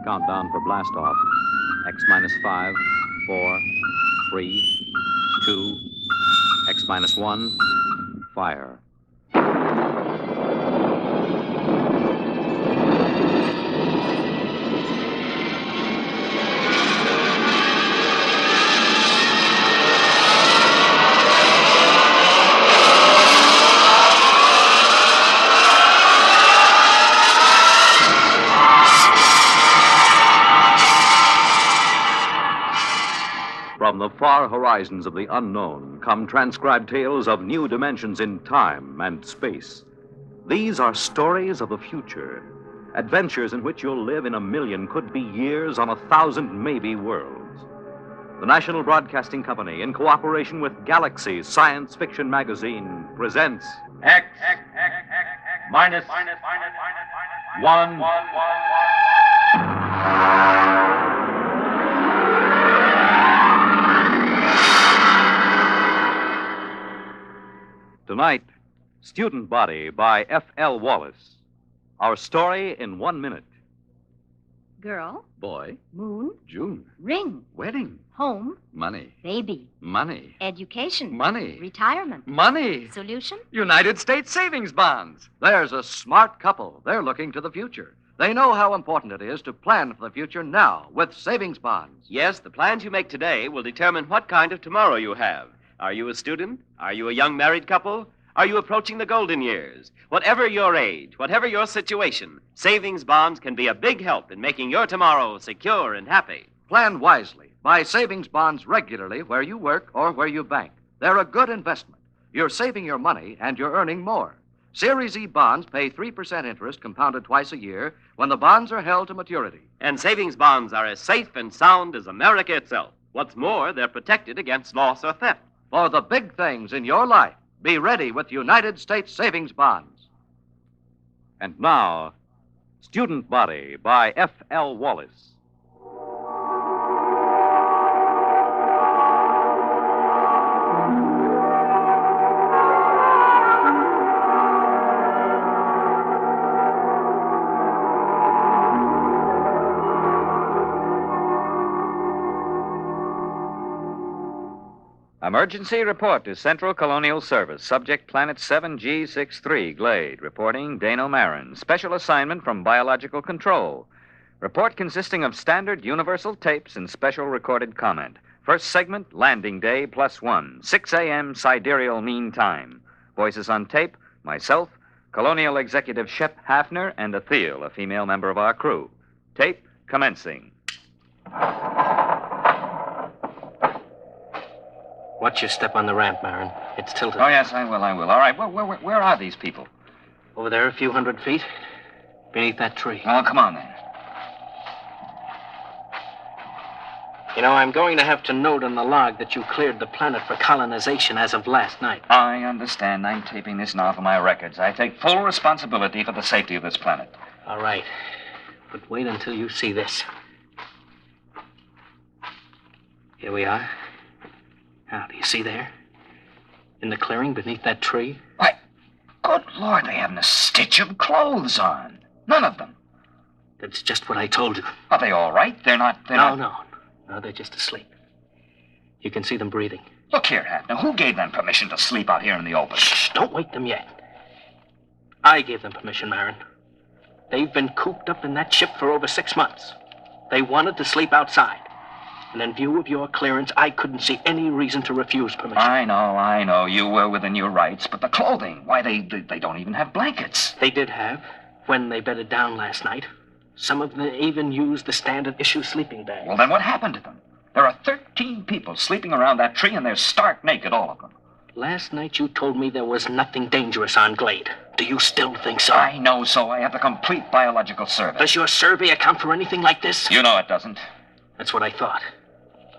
Countdown for blast off. X minus 5, 4, 3, 2, X minus 1, fire. From the far horizons of the unknown come transcribed tales of new dimensions in time and space. These are stories of the future, adventures in which you'll live in a million, could be years, on 1,000 maybe worlds. The National Broadcasting Company, in cooperation with Galaxy Science Fiction Magazine, presents X minus 1. Tonight, Student Body by F.L. Wallace. Our story in 1 minute. Girl, Boy, moon, June, ring, wedding, home, money, baby, money, education, money, retirement, money, solution. United States savings bonds. There's a smart couple. They're looking to the future. They know how important it is to plan for the future now with savings bonds. Yes, the plans you make today will determine what kind of tomorrow you have. Are you a student? Are you a young married couple? Are you approaching the golden years? Whatever your age, whatever your situation, savings bonds can be a big help in making your tomorrow secure and happy. Plan wisely. Buy savings bonds regularly where you work or where you bank. They're a good investment. You're saving your money and you're earning more. Series E bonds pay 3% interest compounded twice a year when the bonds are held to maturity. And savings bonds are as safe and sound as America itself. What's more, they're protected against loss or theft. For the big things in your life, be ready with United States savings bonds. And now, Student Body by F.L. Wallace. Emergency report to Central Colonial Service. Subject Planet 7G63, Glade. Reporting Dano Marin. Special assignment from Biological Control. Report consisting of standard universal tapes and special recorded comment. First segment, landing day +1. 6 a.m. sidereal mean time. Voices on tape, myself, Colonial Executive Shep Hafner, and Athel, a female member of our crew. Tape commencing. Watch your step on the ramp, Marin. It's tilted. Oh, yes, I will. All right, where are these people? Over there, a few hundred feet. Beneath that tree. Oh, come on, then. You know, I'm going to have to note on the log that you cleared the planet for colonization as of last night. I understand. I'm taping this now for my records. I take full responsibility for the safety of this planet. All right. But wait until you see this. Here we are. Now, do you see there? In the clearing beneath that tree? Why, good Lord, they haven't a stitch of clothes on. None of them. That's just what I told you. Are they all right? No, they're just asleep. You can see them breathing. Look here, Hafner, who gave them permission to sleep out here in the open? Shh, don't wake them yet. I gave them permission, Marin. They've been cooped up in that ship for over 6 months. They wanted to sleep outside. And in view of your clearance, I couldn't see any reason to refuse permission. I know. You were within your rights. But the clothing, why, they don't even have blankets. They did have, when they bedded down last night. Some of them even used the standard issue sleeping bag. Well, then what happened to them? There are 13 people sleeping around that tree, and they're stark naked, all of them. Last night you told me there was nothing dangerous on Glade. Do you still think so? I know so. I have the complete biological survey. Does your survey account for anything like this? You know it doesn't. That's what I thought.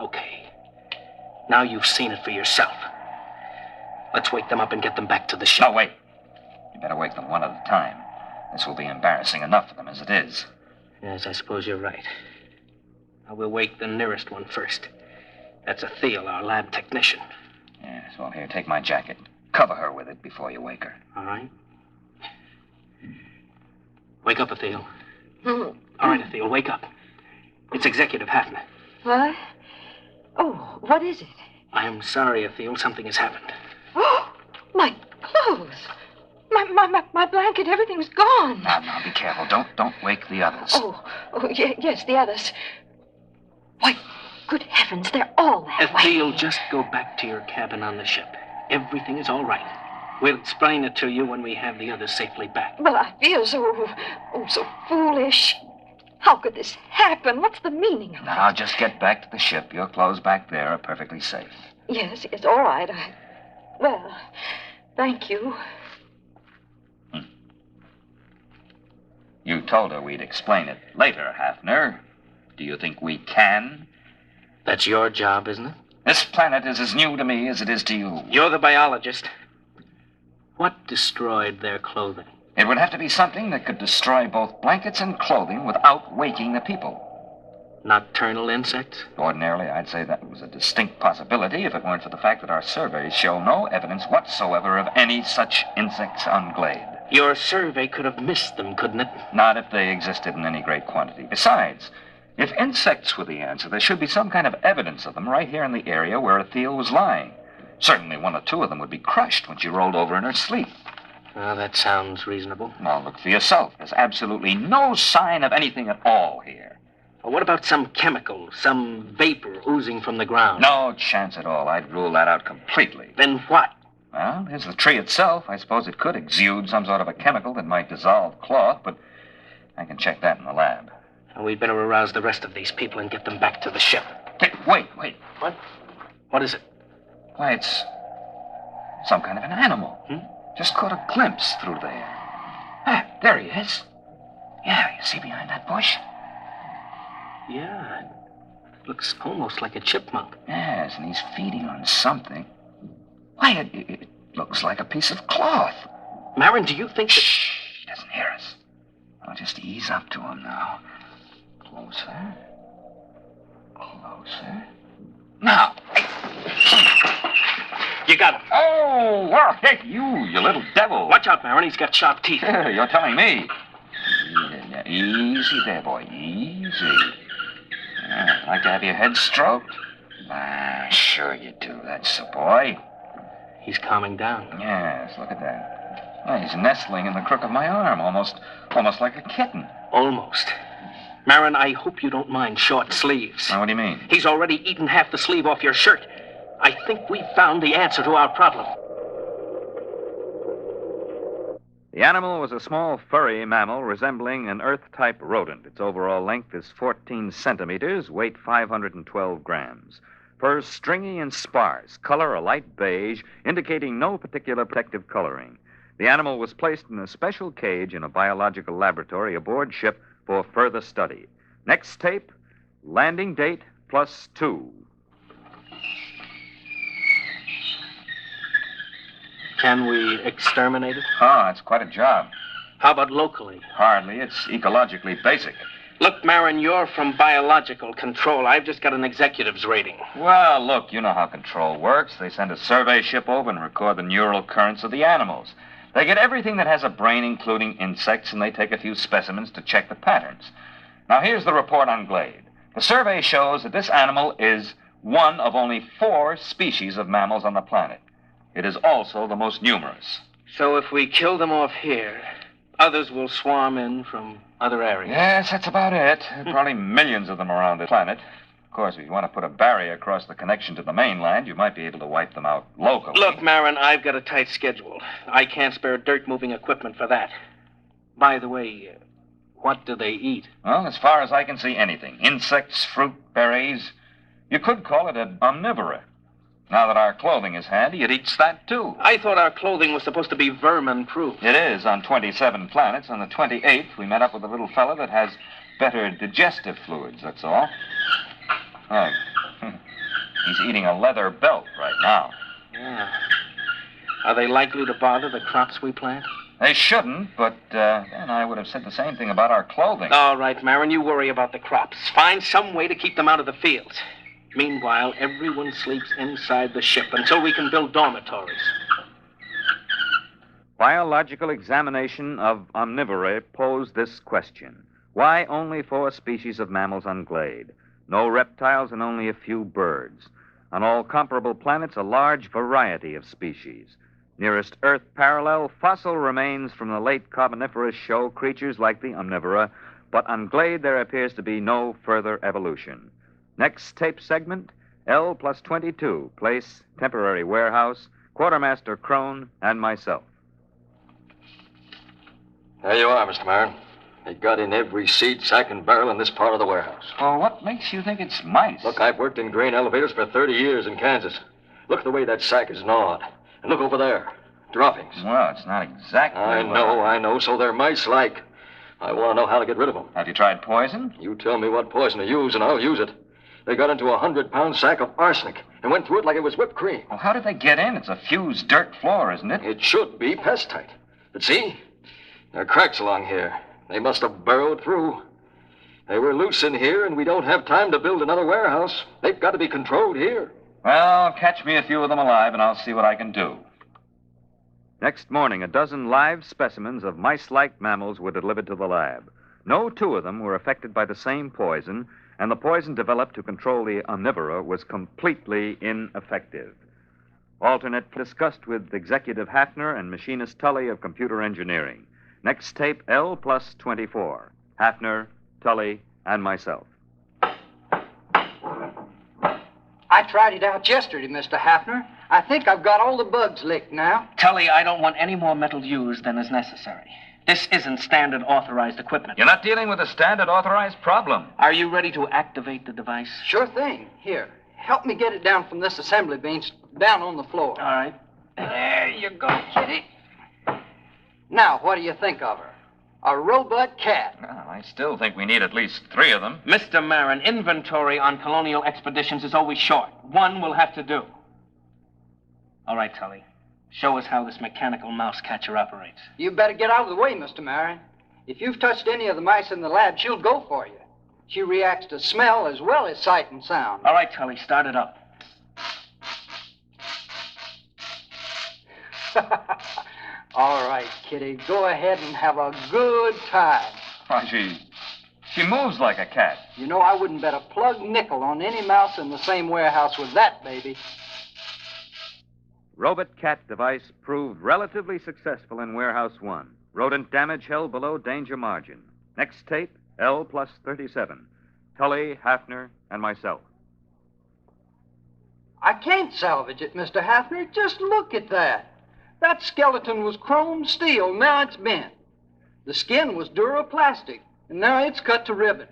Okay. Now you've seen it for yourself. Let's wake them up and get them back to the ship. No, wait. You better wake them one at a time. This will be embarrassing enough for them as it is. Yes, I suppose you're right. I will wake the nearest one first. That's Athel, our lab technician. Yes, well, here, take my jacket. Cover her with it before you wake her. All right. Wake up, Athel. All right, Athel, wake up. It's Executive Hatton. What? Oh, what is it? I'm sorry, Ethel. Something has happened. Oh, my clothes. My blanket, everything's gone. Now, be careful. Don't wake the others. Yes, the others. Why, good heavens, they're all that way. Ethel, just go back to your cabin on the ship. Everything is all right. We'll explain it to you when we have the others safely back. Well, I feel so foolish. How could this happen? What's the meaning of it? Now, just get back to the ship. Your clothes back there are perfectly safe. Yes, all right. Well, thank you. You told her we'd explain it later, Hafner. Do you think we can? That's your job, isn't it? This planet is as new to me as it is to you. You're the biologist. What destroyed their clothing? It would have to be something that could destroy both blankets and clothing without waking the people. Nocturnal insects? Ordinarily, I'd say that was a distinct possibility if it weren't for the fact that our surveys show no evidence whatsoever of any such insects on Glade. Your survey could have missed them, couldn't it? Not if they existed in any great quantity. Besides, if insects were the answer, there should be some kind of evidence of them right here in the area where Ethel was lying. Certainly one or two of them would be crushed when she rolled over in her sleep. Well, that sounds reasonable. Now, look for yourself. There's absolutely no sign of anything at all here. Well, what about some chemical, some vapor oozing from the ground? No chance at all. I'd rule that out completely. Then what? Well, there's the tree itself. I suppose it could exude some sort of a chemical that might dissolve cloth, but I can check that in the lab. Well, we'd better arouse the rest of these people and get them back to the ship. Hey, wait. What? What is it? Why, it's some kind of an animal. Just caught a glimpse through there. Ah, there he is. Yeah, you see behind that bush? Yeah, it looks almost like a chipmunk. Yes, and he's feeding on something. Why, it looks like a piece of cloth. Marin, do you think that... Shh, he doesn't hear us. I'll just ease up to him now. Closer. Now. You got him. Oh, well, hey, you little devil. Watch out, Marin. He's got sharp teeth. You're telling me. Yeah, easy there, boy. Easy. Like to have your head stroked? Sure you do. That's the boy. He's calming down. Yes, look at that. Well, he's nestling in the crook of my arm, almost like a kitten. Almost. Marin, I hope you don't mind short sleeves. Now, what do you mean? He's already eaten half the sleeve off your shirt. I think we found the answer to our problem. The animal was a small, furry mammal resembling an Earth-type rodent. Its overall length is 14 centimeters, weight 512 grams. Fur stringy and sparse, color a light beige, indicating no particular protective coloring. The animal was placed in a special cage in a biological laboratory aboard ship for further study. Next tape, landing date +2. Can we exterminate it? Oh, it's quite a job. How about locally? Hardly. It's ecologically basic. Look, Marin, you're from biological control. I've just got an executive's rating. Well, look, you know how control works. They send a survey ship over and record the neural currents of the animals. They get everything that has a brain, including insects, and they take a few specimens to check the patterns. Now, here's the report on Glade. The survey shows that this animal is one of only 4 species of mammals on the planet. It is also the most numerous. So if we kill them off here, others will swarm in from other areas. Yes, that's about it. There are probably millions of them around the planet. Of course, if you want to put a barrier across the connection to the mainland, you might be able to wipe them out locally. Look, Marin, I've got a tight schedule. I can't spare dirt-moving equipment for that. By the way, what do they eat? Well, as far as I can see, anything. Insects, fruit, berries. You could call it an omnivore. Now that our clothing is handy, it eats that, too. I thought our clothing was supposed to be vermin-proof. It is on 27 planets. On the 28th, we met up with a little fella that has better digestive fluids, that's all. Oh, he's eating a leather belt right now. Yeah. Are they likely to bother the crops we plant? They shouldn't, but then I would have said the same thing about our clothing. All right, Marin, you worry about the crops. Find some way to keep them out of the fields. Meanwhile, everyone sleeps inside the ship until we can build dormitories. Biological examination of omnivore posed this question. Why only 4 species of mammals on Glade? No reptiles and only a few birds. On all comparable planets, a large variety of species. Nearest Earth parallel, fossil remains from the late Carboniferous show creatures like the omnivora, but on Glade there appears to be no further evolution. Next tape segment, L plus 22, place, temporary warehouse, Quartermaster Crone, and myself. There you are, Mr. Marin. They got in every seat, sack, and barrel in this part of the warehouse. Well, what makes you think it's mice? Look, I've worked in grain elevators for 30 years in Kansas. Look at the way that sack is gnawed. And look over there. Droppings. Well, it's not exactly. I know, so they're mice-like. I want to know how to get rid of them. Have you tried poison? You tell me what poison to use, and I'll use it. They got into a 100-pound sack of arsenic and went through it like it was whipped cream. Well, how did they get in? It's a fused dirt floor, isn't it? It should be pest-tight. But see, there are cracks along here. They must have burrowed through. They were loose in here, and we don't have time to build another warehouse. They've got to be controlled here. Well, catch me a few of them alive, and I'll see what I can do. Next morning, a dozen live specimens of mice-like mammals were delivered to the lab. No 2 of them were affected by the same poison, and the poison developed to control the omnivora was completely ineffective. Alternate discussed with Executive Hafner and Machinist Tully of Computer Engineering. Next tape, L plus 24. Hafner, Tully, and myself. I tried it out yesterday, Mr. Hafner. I think I've got all the bugs licked now. Tully, I don't want any more metal used than is necessary. This isn't standard authorized equipment. You're not dealing with a standard authorized problem. Are you ready to activate the device? Sure thing. Here, help me get it down from this assembly bench down on the floor. All right. There you go, kitty. Now, what do you think of her? A robot cat. Well, I still think we need at least 3 of them. Mr. Marin, inventory on colonial expeditions is always short. 1 will have to do. All right, Tully. Show us how this mechanical mouse catcher operates. You better get out of the way, Mr. Marin. If you've touched any of the mice in the lab, she'll go for you. She reacts to smell as well as sight and sound. All right, Tully, start it up. All right, kitty. Go ahead and have a good time. Why, she moves like a cat. You know, I wouldn't bet a plug nickel on any mouse in the same warehouse with that baby. Robot cat device proved relatively successful in Warehouse 1. Rodent damage held below danger margin. Next tape, L plus 37. Tully, Hafner, and myself. I can't salvage it, Mr. Hafner. Just look at that. That skeleton was chrome steel. Now it's bent. The skin was duroplastic, and now it's cut to ribbons.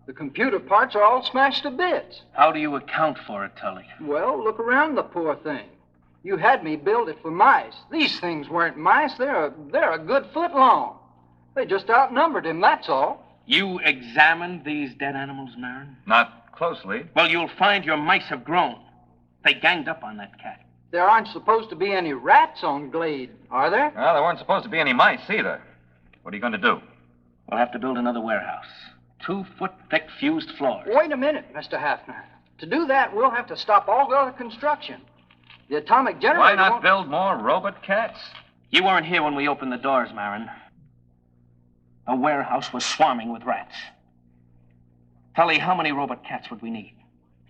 The computer parts are all smashed to bits. How do you account for it, Tully? Well, look around the poor thing. You had me build it for mice. These things weren't mice. They're a good foot long. They just outnumbered him, that's all. You examined these dead animals, Marin? Not closely. Well, you'll find your mice have grown. They ganged up on that cat. There aren't supposed to be any rats on Glade, are there? Well, there weren't supposed to be any mice either. What are you going to do? We'll have to build another warehouse. 2-foot-thick fused floors. Wait a minute, Mr. Hafner. To do that, we'll have to stop all the other construction. The atomic generator Why not won't... build more robot cats? You weren't here when we opened the doors, Marin. The warehouse was swarming with rats. Tully, how many robot cats would we need?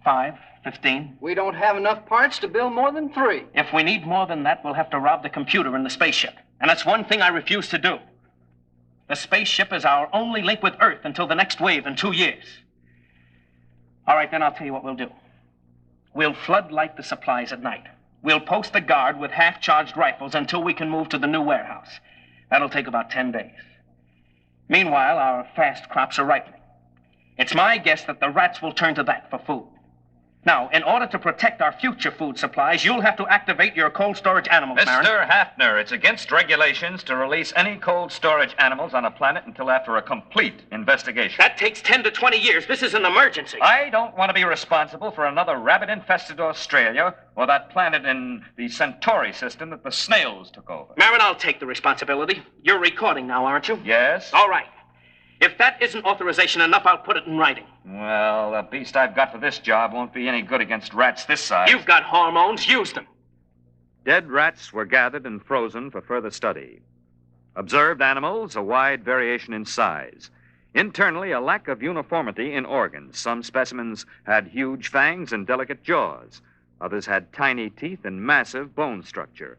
5? 15? We don't have enough parts to build more than 3. If we need more than that, we'll have to rob the computer in the spaceship. And that's one thing I refuse to do. The spaceship is our only link with Earth until the next wave in 2 years. All right, then I'll tell you what we'll do. We'll floodlight the supplies at night. We'll post a guard with half-charged rifles until we can move to the new warehouse. That'll take about 10 days. Meanwhile, our fast crops are ripening. It's my guess that the rats will turn to that for food. Now, in order to protect our future food supplies, you'll have to activate your cold storage animals, Marin. Mr. Hafner, it's against regulations to release any cold storage animals on a planet until after a complete investigation. That takes 10 to 20 years. This is an emergency. I don't want to be responsible for another rabbit-infested Australia or that planet in the Centauri system that the snails took over. Marin, I'll take the responsibility. You're recording now, aren't you? Yes? All right. If that isn't authorization enough, I'll put it in writing. Well, the beast I've got for this job won't be any good against rats this size. You've got hormones. Use them. Dead rats were gathered and frozen for further study. Observed animals, a wide variation in size. Internally, a lack of uniformity in organs. Some specimens had huge fangs and delicate jaws. Others had tiny teeth and massive bone structure.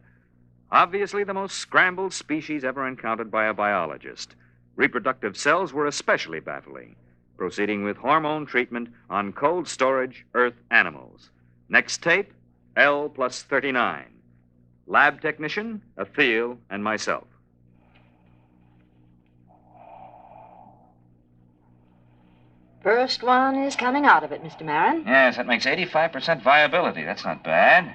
Obviously, the most scrambled species ever encountered by a biologist. Reproductive cells were especially baffling. Proceeding with hormone treatment on cold storage Earth animals. Next tape, L plus 39. Lab technician, Atheel, and myself. First one is coming out of it, Mr. Marin. Yes, that makes 85% viability. That's not bad.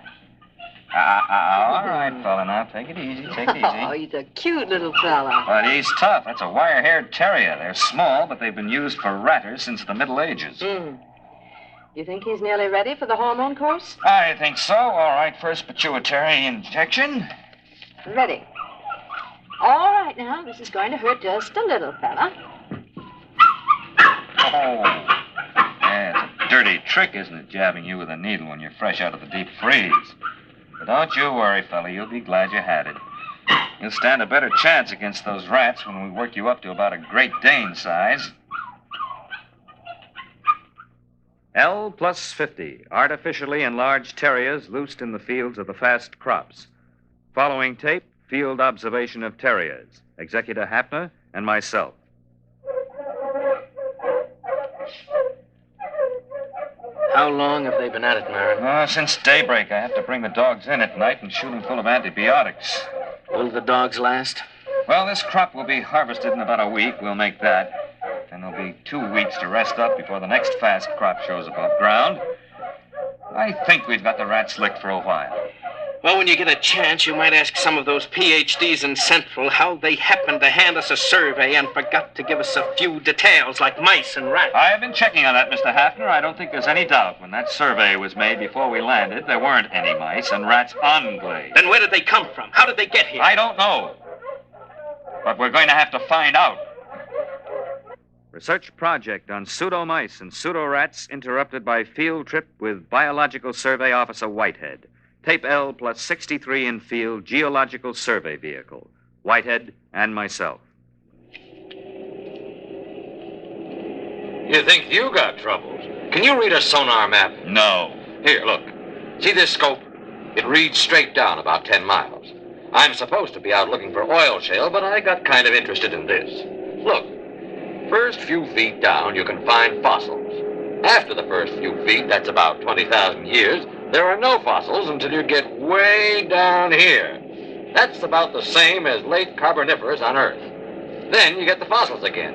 All right, fella, now take it easy, take it Oh, easy. he's a cute little fella. But he's tough. That's a wire-haired terrier. They're small, but they've been used for ratters since the Middle Ages. You think he's nearly ready for the hormone course? I think so. All right, first pituitary injection. Ready. All right, now, this is going to hurt just a little, fella. Oh. Yeah, it's a dirty trick, isn't it, jabbing you with a needle when you're fresh out of the deep freeze? But don't you worry, fella. You'll be glad you had it. You'll stand a better chance against those rats when we work you up to about a Great Dane size. L plus 50, artificially enlarged terriers loosed in the fields of the fast crops. Following tape, field observation of terriers, Executor Hafner and myself. How long have they been at it, Marin? Since daybreak. I have to bring the dogs in at night and shoot them full of antibiotics. Will the dogs last? Well, this crop will be harvested in about a week. We'll make that. Then there'll be 2 weeks to rest up before the next fast crop shows above ground. I think we've got the rats licked for a while. Well, when you get a chance, you might ask some of those PhDs in Central how they happened to hand us a survey and forgot to give us a few details like mice and rats. I've been checking on that, Mr. Hafner. I don't think there's any doubt. When that survey was made before we landed, there weren't any mice and rats on Glade. Then where did they come from? How did they get here? I don't know. But we're going to have to find out. Research project on pseudo-mice and pseudo-rats interrupted by field trip with Biological Survey Officer Whitehead. Tape L plus 63 in field geological survey vehicle. Whitehead and myself. You think you got troubles? Can you read a sonar map? No. Here, look. See this scope? It reads straight down about 10 miles. I'm supposed to be out looking for oil shale, but I got kind of interested in this. Look. First few feet down, you can find fossils. After the first few feet, that's about 20,000 years, there are no fossils until you get way down here. That's about the same as late Carboniferous on Earth. Then you get the fossils again.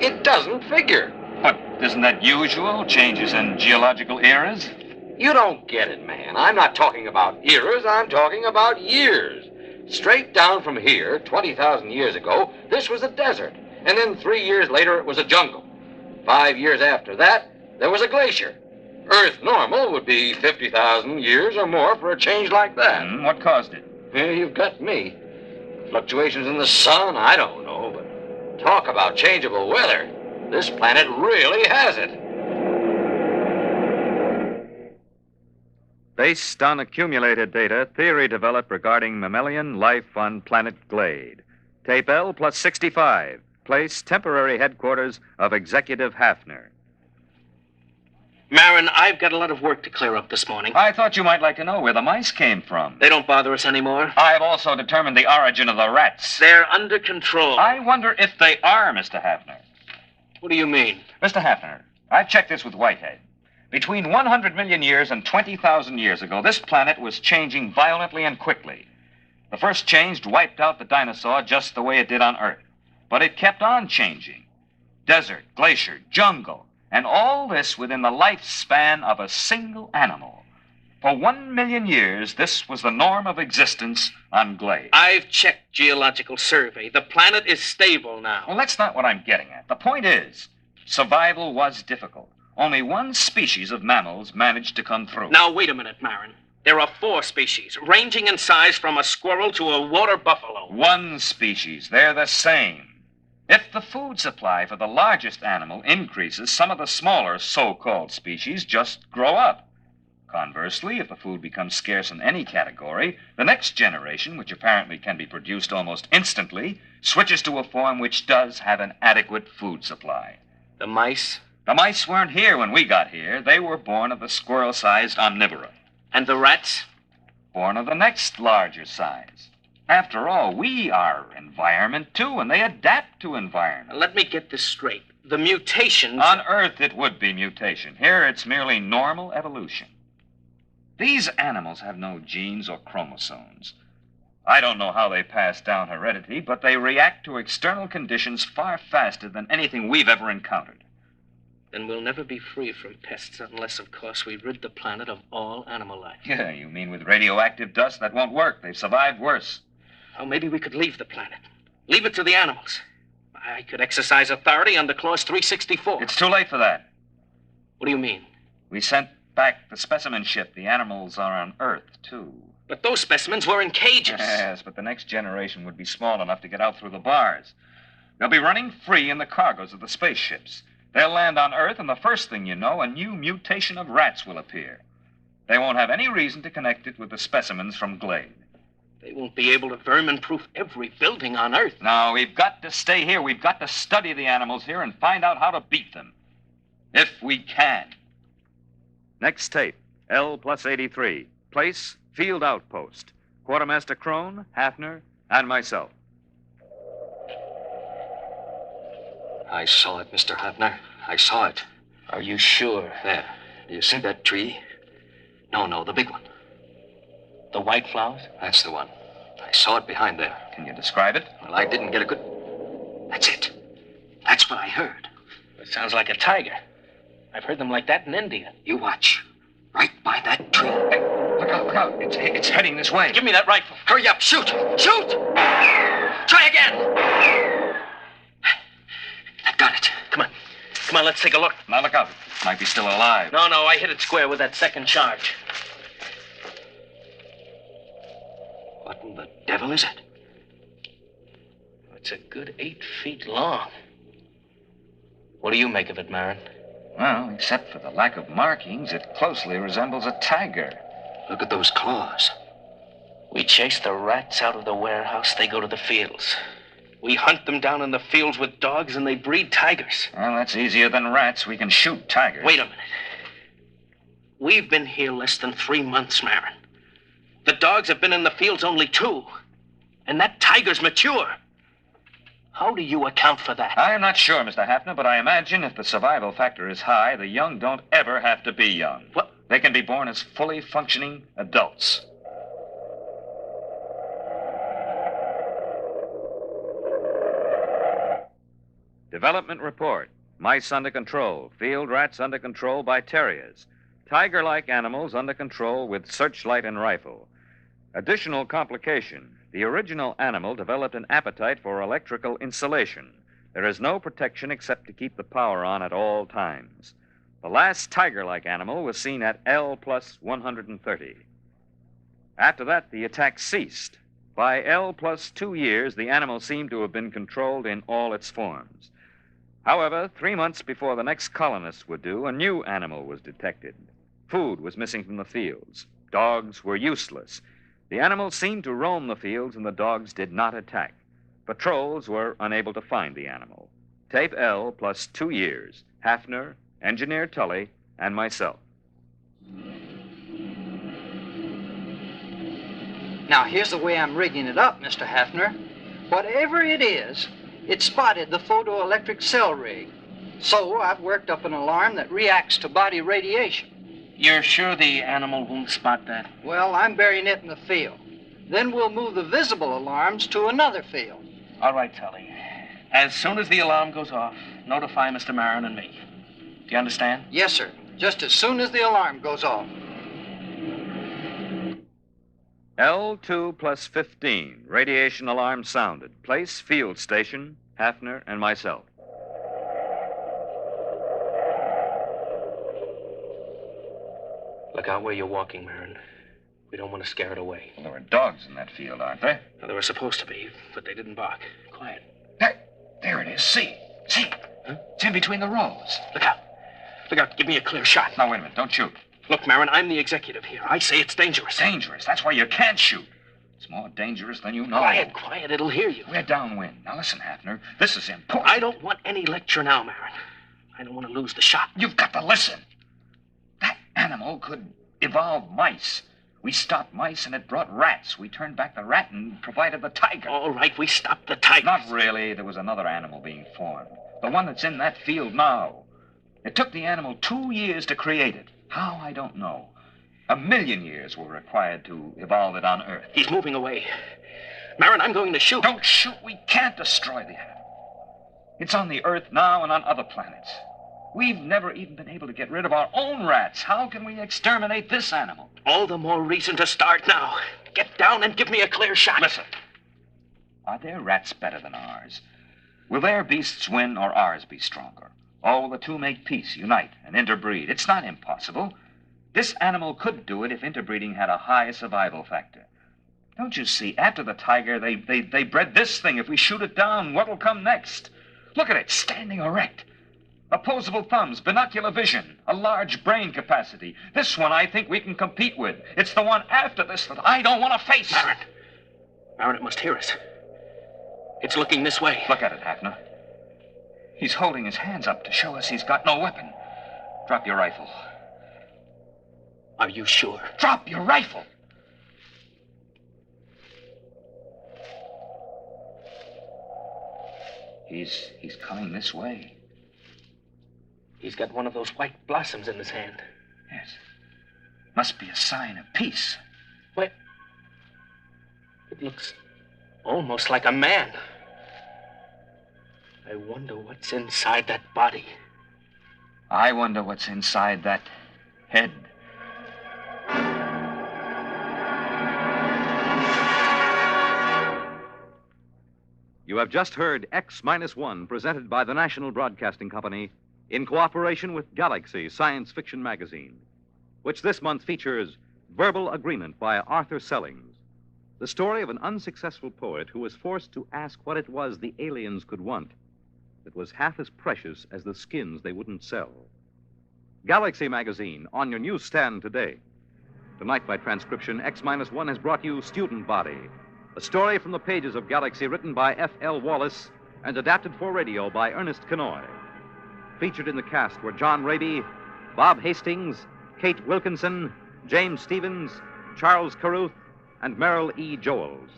It doesn't figure. But isn't that usual? Changes in geological eras? You don't get it, man. I'm not talking about eras, I'm talking about years. Straight down from here, 20,000 years ago, this was a desert. And then 3 years later, it was a jungle. 5 years after that, there was a glacier. Earth normal would be 50,000 years or more for a change like that. What caused it? Yeah, you've got me. Fluctuations in the sun, I don't know, but talk about changeable weather. This planet really has it. Based on accumulated data, theory developed regarding mammalian life on planet Glade. Tape L plus 65. Place temporary headquarters of Executive Hafner. Marin, I've got a lot of work to clear up this morning. I thought you might like to know where the mice came from. They don't bother us anymore. I've also determined the origin of the rats. They're under control. I wonder if they are, Mr. Hafner. What do you mean? Mr. Hafner, I've checked this with Whitehead. Between 100 million years and 20,000 years ago, this planet was changing violently and quickly. The first change wiped out the dinosaur just the way it did on Earth. But it kept on changing. Desert, glacier, jungle, and all this within the lifespan of a single animal. For 1 million years, this was the norm of existence on Glade. I've checked geological survey. The planet is stable now. Well, that's not what I'm getting at. The point is, survival was difficult. Only one species of mammals managed to come through. Now, wait a minute, Marin. There are 4 species, ranging in size from a squirrel to a water buffalo. One species. They're the same. If the food supply for the largest animal increases, some of the smaller so-called species just grow up. Conversely, if the food becomes scarce in any category, the next generation, which apparently can be produced almost instantly, switches to a form which does have an adequate food supply. The mice? The mice weren't here when we got here. They were born of the squirrel-sized omnivora. And the rats? Born of the next larger size. After all, we are environment, too, and they adapt to environment. Let me get this straight. The mutations... On Earth, it would be mutation. Here, it's merely normal evolution. These animals have no genes or chromosomes. I don't know how they pass down heredity, but they react to external conditions far faster than anything we've ever encountered. Then we'll never be free from pests unless, of course, we rid the planet of all animal life. Yeah, you mean with radioactive dust? That won't work. They've survived worse. Oh, maybe we could leave the planet. Leave it to the animals. I could exercise authority under Clause 364. It's too late for that. What do you mean? We sent back the specimen ship. The animals are on Earth, too. But those specimens were in cages. Yes, but the next generation would be small enough to get out through the bars. They'll be running free in the cargoes of the spaceships. They'll land on Earth, and the first thing you know, a new mutation of rats will appear. They won't have any reason to connect it with the specimens from Glade. They won't be able to vermin-proof every building on Earth. No, we've got to stay here. We've got to study the animals here and find out how to beat them. If we can. Next tape, L+83. Place, Field Outpost. Quartermaster Crone, Hafner, and myself. I saw it, Mr. Hafner. I saw it. Are you sure? There. Do you see that tree? No, the big one. The white flowers? That's the one. I saw it behind there. Can you describe it? Well, I didn't get a good... That's it. That's what I heard. It sounds like a tiger. I've heard them like that in India. You watch. Right by that tree. Hey, look out. It's heading this way. Give me that rifle. Hurry up. Shoot! Shoot! Try again! I've got it. Come on, let's take a look. Now look out. It might be still alive. No, I hit it square with that second charge. What in the devil is it? It's a good 8 feet long. What do you make of it, Marin? Well, except for the lack of markings, it closely resembles a tiger. Look at those claws. We chase the rats out of the warehouse, they go to the fields. We hunt them down in the fields with dogs, and they breed tigers. Well, that's easier than rats. We can shoot tigers. Wait a minute. We've been here less than 3 months, Marin. The dogs have been in the fields only 2. And that tiger's mature. How do you account for that? I'm not sure, Mr. Hafner, but I imagine if the survival factor is high, the young don't ever have to be young. What? They can be born as fully functioning adults. Development report. Mice under control. Field rats under control by terriers. Tiger-like animals under control with searchlight and rifle. Additional complication. The original animal developed an appetite for electrical insulation. There is no protection except to keep the power on at all times. The last tiger-like animal was seen at L+130. After that, the attack ceased. By L+2 years, the animal seemed to have been controlled in all its forms. However, 3 months before the next colonists were due, a new animal was detected. Food was missing from the fields. Dogs were useless. The animals seemed to roam the fields, and the dogs did not attack. Patrols were unable to find the animal. Tape L+2 years. Hafner, Engineer Tully, and myself. Now, here's the way I'm rigging it up, Mr. Hafner. Whatever it is, it spotted the photoelectric cell rig. So I've worked up an alarm that reacts to body radiation. You're sure the animal won't spot that? Well, I'm burying it in the field. Then we'll move the visible alarms to another field. All right, Tully. As soon as the alarm goes off, notify Mr. Marin and me. Do you understand? Yes, sir. Just as soon as the alarm goes off. L2+15. Radiation alarm sounded. Place, field station, Hafner, and myself. Look out where you're walking, Marin. We don't want to scare it away. Well, there are dogs in that field, aren't there? Well, there were supposed to be, but they didn't bark. Quiet. There it is. See? Huh? It's in between the rows. Look out. Look out. Give me a clear shot. Now, wait a minute. Don't shoot. Look, Marin, I'm the executive here. I say it's dangerous. Dangerous? That's why you can't shoot. It's more dangerous than you know. Quiet, quiet. It'll hear you. We're downwind. Now listen, Hafner. This is important. I don't want any lecture now, Marin. I don't want to lose the shot. You've got to listen. That animal could evolve mice. We stopped mice and it brought rats. We turned back the rat and provided the tiger. All right, we stopped the tiger. Not really. There was another animal being formed. The one that's in that field now. It took the animal 2 years to create it. How, I don't know. 1,000,000 years were required to evolve it on Earth. He's moving away. Marin, I'm going to shoot. Don't shoot. We can't destroy the animal. It's on the Earth now and on other planets. We've never even been able to get rid of our own rats. How can we exterminate this animal? All the more reason to start now. Get down and give me a clear shot. Listen. Are their rats better than ours? Will their beasts win or ours be stronger? Or will the two make peace, unite, and interbreed? It's not impossible. This animal could do it if interbreeding had a high survival factor. Don't you see? After the tiger, they bred this thing. If we shoot it down, what'll come next? Look at it, standing erect. Opposable thumbs, binocular vision, a large brain capacity. This one I think we can compete with. It's the one after this that I don't want to face. Marin. Marin, it must hear us. It's looking this way. Look at it, Hafner. He's holding his hands up to show us he's got no weapon. Drop your rifle. Are you sure? Drop your rifle. He's coming this way. He's got one of those white blossoms in his hand. Yes. Must be a sign of peace. What? It looks almost like a man. I wonder what's inside that body. I wonder what's inside that head. You have just heard X-1, presented by the National Broadcasting Company in cooperation with Galaxy Science Fiction Magazine, which this month features Verbal Agreement by Arthur Sellings, the story of an unsuccessful poet who was forced to ask what it was the aliens could want that was half as precious as the skins they wouldn't sell. Galaxy Magazine, on your newsstand today. Tonight, by transcription, X-1 has brought you Student Body, a story from the pages of Galaxy written by F.L. Wallace and adapted for radio by Ernest Kenoy. Featured in the cast were John Radee, Bob Hastings, Kate Wilkinson, James Stevens, Charles Carruth, and Merrill E. Joels.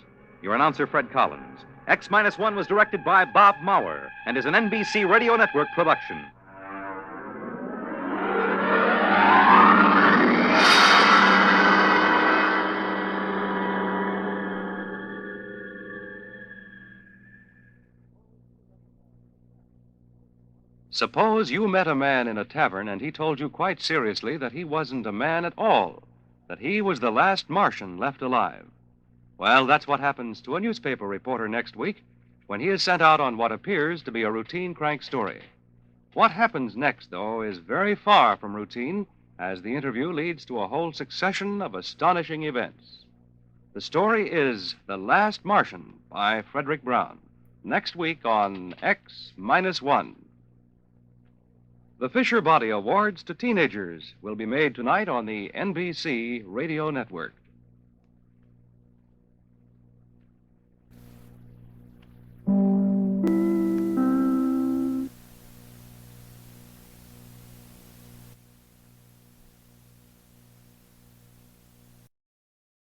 Your announcer, Fred Collins. X-1 was directed by Bob Maurer and is an NBC Radio Network production. Suppose you met a man in a tavern and he told you quite seriously that he wasn't a man at all, that he was the last Martian left alive. Well, that's what happens to a newspaper reporter next week when he is sent out on what appears to be a routine crank story. What happens next, though, is very far from routine, as the interview leads to a whole succession of astonishing events. The story is The Last Martian by Frederick Brown, next week on X-1. The Fisher Body Awards to Teenagers will be made tonight on the NBC Radio Network.